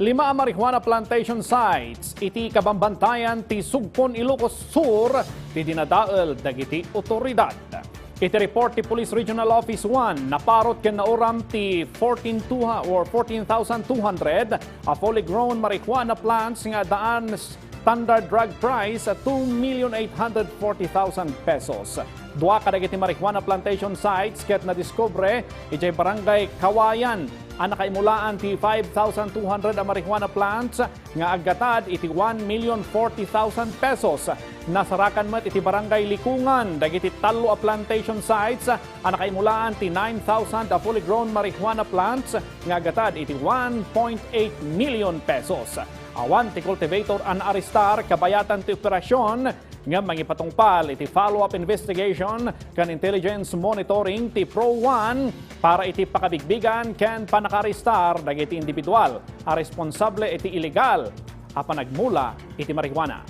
5 marijuana plantation sites iti kabambantayan ti Sugpon Ilocos Sur ti dinadael dagiti otoridad. Iti report ti Police Regional Office 1 naparot ken nauram ti 14,200 a fully grown marijuana plants nga daan standard drug price at 2,840,000 pesos. Dua kadagiti marijuana plantation sites ket na diskubre iti barangay Kawayan ang nakaimulaan ti 5,200 a marijuana plants nga aggatad iti 1,040,000 pesos. Nasarakan met iti barangay Likungan dagiti 3 a plantation sites ang nakaimulaan ti 9,000 a fully grown marijuana plants nga aggatad iti 1.8 million pesos. Awan ti cultivator an arestar kabayatan ti operasyon nga mangipatungpal iti follow-up investigation kan intelligence monitoring ti Pro 1 para iti pakabigbigan ken panakarestar dagiti individual a responsable iti illegal a panagmula iti marijuana.